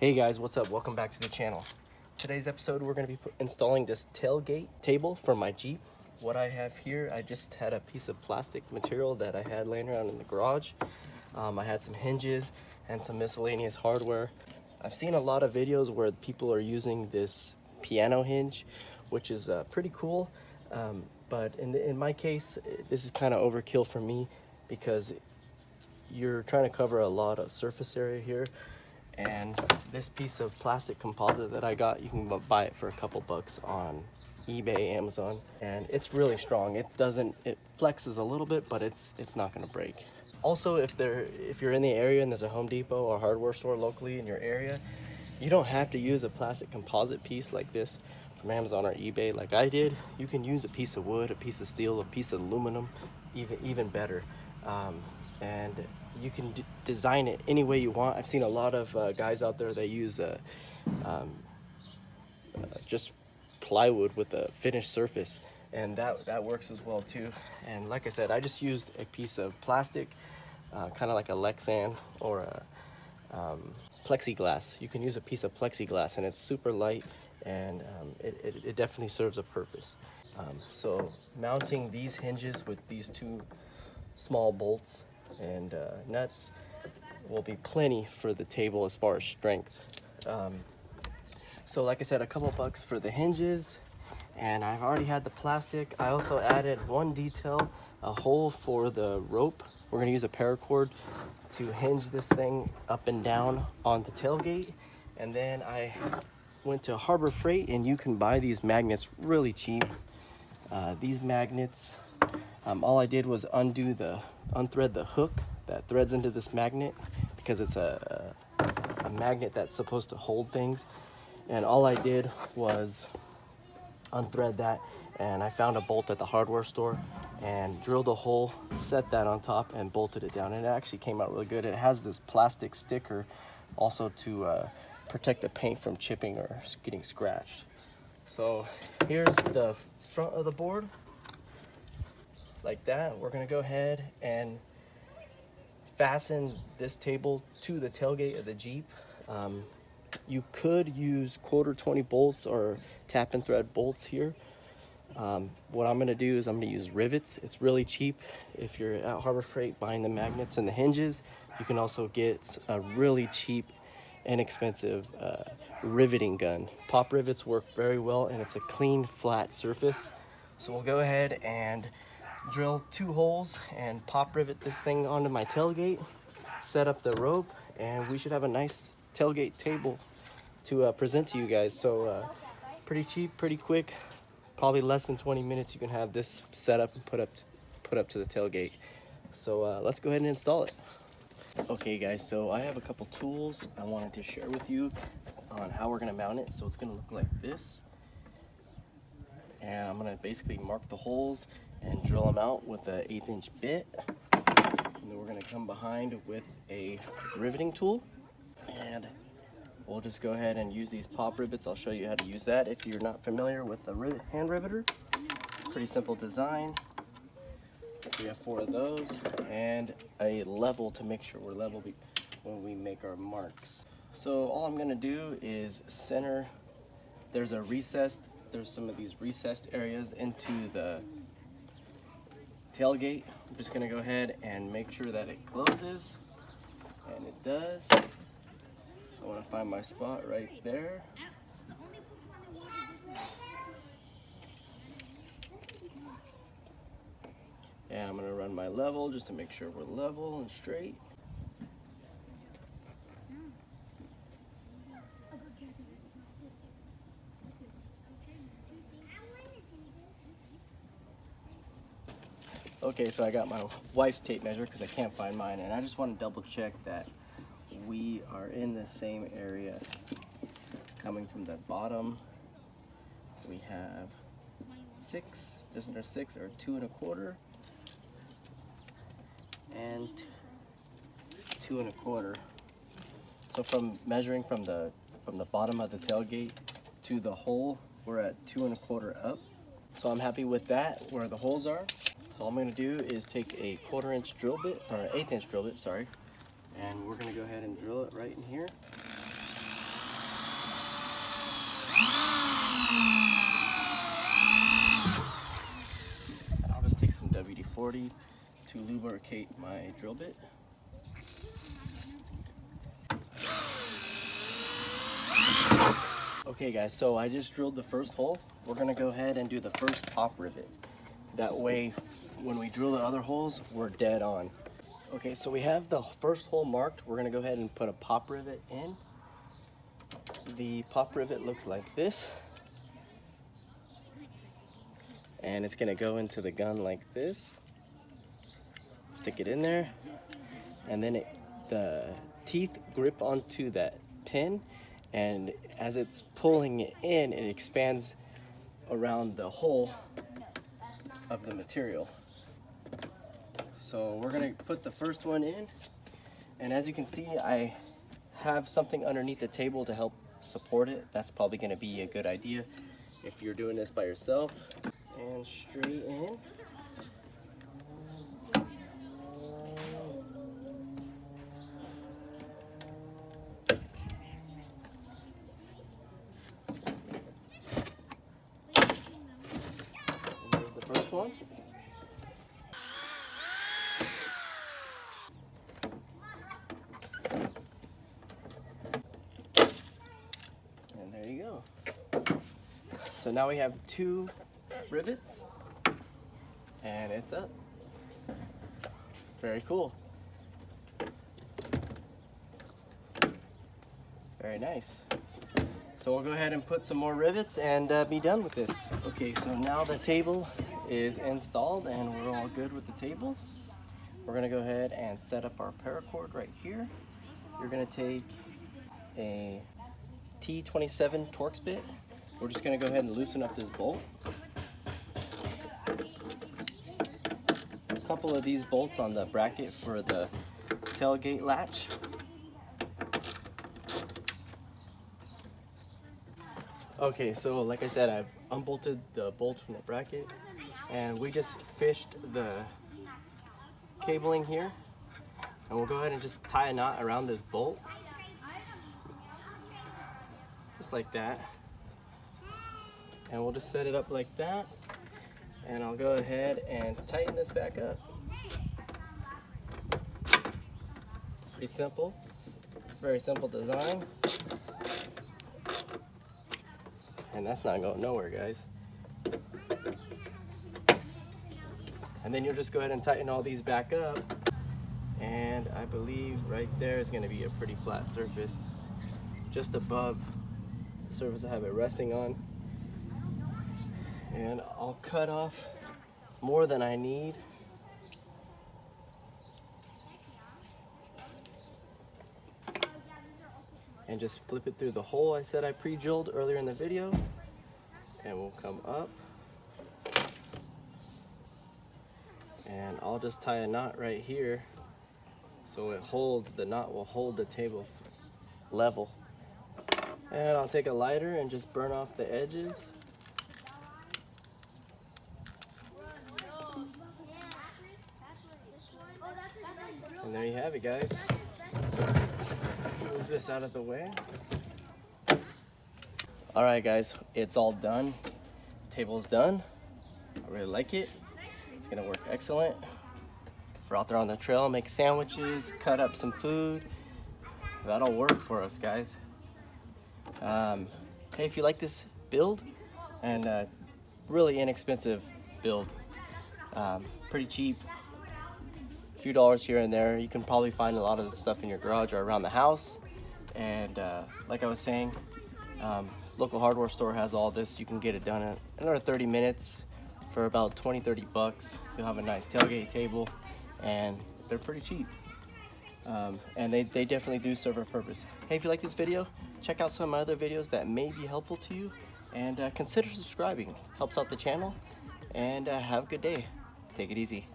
Hey guys, what's up? Welcome back to the channel. Today's episode we're going to be installing this tailgate table for my Jeep. What I have here, I just had a piece of plastic material that I had laying around in the garage. I had some hinges and some miscellaneous hardware. I've seen a lot of videos where people are using this piano hinge, which is pretty cool. But in my case, this is kind of overkill for me because you're trying to cover a lot of surface area here. And this piece of plastic composite that I got, you can buy it for a couple bucks on eBay, Amazon, and it's really strong. It flexes a little bit, but it's not gonna break. Also, if you're in the area and there's a Home Depot or hardware store locally in your area, you don't have to use a plastic composite piece like this from Amazon or eBay like I did. You can use a piece of wood, a piece of steel, a piece of aluminum, even better. And you can design it any way you want. I've seen a lot of guys out there that use just plywood with a finished surface, and that works as well too. And like I said, I just used a piece of plastic, kind of like a Lexan or a plexiglass. You can use a piece of plexiglass, and it's super light, and it definitely serves a purpose. So mounting these hinges with these two small bolts and nuts will be plenty for the table as far as strength. So like I said, a couple bucks for the hinges, and I've already had the plastic. I also added one detail, a hole for the rope. We're gonna use a paracord to hinge this thing up and down on the tailgate. And then I went to Harbor Freight, and you can buy these magnets really cheap. These magnets, all I did was unthread the hook that threads into this magnet, because it's a magnet that's supposed to hold things. And all I did was unthread that, and I found a bolt at the hardware store and drilled a hole, set that on top, and bolted it down. And it actually came out really good. It has this plastic sticker also to protect the paint from chipping or getting scratched. So here's the front of the board. Like that, we're gonna go ahead and fasten this table to the tailgate of the Jeep. You could use 1/4 bolts or tap and thread bolts here. What I'm gonna do is I'm gonna use rivets. It's really cheap. If you're at Harbor Freight buying the magnets and the hinges, you can also get a really cheap, inexpensive riveting gun. Pop rivets work very well, and it's a clean, flat surface. So we'll go ahead and drill 2 holes and pop rivet this thing onto my tailgate, set up the rope, and we should have a nice tailgate table to present to you guys. So pretty cheap, pretty quick, probably less than 20 minutes you can have this set up and put up to the tailgate. So let's go ahead and install it. Okay guys, so I have a couple tools I wanted to share with you on how we're gonna mount it. So it's gonna look like this, and I'm gonna basically mark the holes and drill them out with an 1/8" bit. And then we're gonna come behind with a riveting tool, and we'll just go ahead and use these pop rivets. I'll show you how to use that if you're not familiar with the hand riveter. Pretty simple design. We have 4 of those, and a level to make sure we're level when we make our marks. So all I'm gonna do is center. There's some of these recessed areas into the tailgate. I'm just gonna go ahead and make sure that it closes, and it does. So I wanna find my spot right there. And I'm gonna run my level just to make sure we're level and straight. Okay, so I got my wife's tape measure because I can't find mine, and I just want to double check that we are in the same area. Coming from the bottom, we have 6, just under 6, or 2 1/4, and 2 1/4. So from measuring from the bottom of the tailgate to the hole, we're at 2 1/4 up. So I'm happy with that, where the holes are. So all I'm gonna do is take a 1/4" drill bit, or 1/8" drill bit, sorry, and we're gonna go ahead and drill it right in here. 40 to lubricate my drill bit. Okay guys, so I just drilled the first hole. We're gonna go ahead and do the first pop rivet. That way, when we drill the other holes, we're dead on. Okay, so we have the first hole marked. We're gonna go ahead and put a pop rivet in. The pop rivet looks like this. And it's gonna go into the gun like this. Stick it in there. And then the teeth grip onto that pin. And as it's pulling it in, it expands around the hole of the material. So we're gonna put the first one in. And as you can see, I have something underneath the table to help support it. That's probably gonna be a good idea if you're doing this by yourself. And straight in. Here's the first one. And there you go. So now we have 2 rivets, and it's up. Very cool. Very nice. So we'll go ahead and put some more rivets and be done with this. Okay, so now the table is installed and we're all good with the table. We're gonna go ahead and set up our paracord right here. You're gonna take a T27 Torx bit. We're just gonna go ahead and loosen up this bolt. A couple of these bolts on the bracket for the tailgate latch. Okay, so like I said, I've unbolted the bolts from the bracket, and we just fished the cabling here, and we'll go ahead and just tie a knot around this bolt, just like that, and we'll just set it up like that, and I'll go ahead and tighten this back up. Pretty simple, very simple design. And that's not going nowhere, guys. And then you'll just go ahead and tighten all these back up. And I believe right there is going to be a pretty flat surface just above the surface I have it resting on. And I'll cut off more than I need. And just flip it through the hole I said I pre-drilled earlier in the video. And we'll come up. And I'll just tie a knot right here so it holds, the knot will hold the table level. And I'll take a lighter and just burn off the edges. And there you have it, guys. Move this out of the way. All right, guys, it's all done. Table's done. I really like it. It's gonna work excellent. If we're out there on the trail, make sandwiches, cut up some food. That'll work for us, guys. Hey, if you like this build, and really inexpensive build, pretty cheap, a few dollars here and there. You can probably find a lot of this stuff in your garage or around the house. And like I was saying, local hardware store has all this. You can get it done in another 30 minutes for about 20-30 bucks. You'll have a nice tailgate table, and they're pretty cheap. And they definitely do serve a purpose. Hey, if you like this video, check out some of my other videos that may be helpful to you, and consider subscribing. Helps out the channel, and have a good day. Take it easy.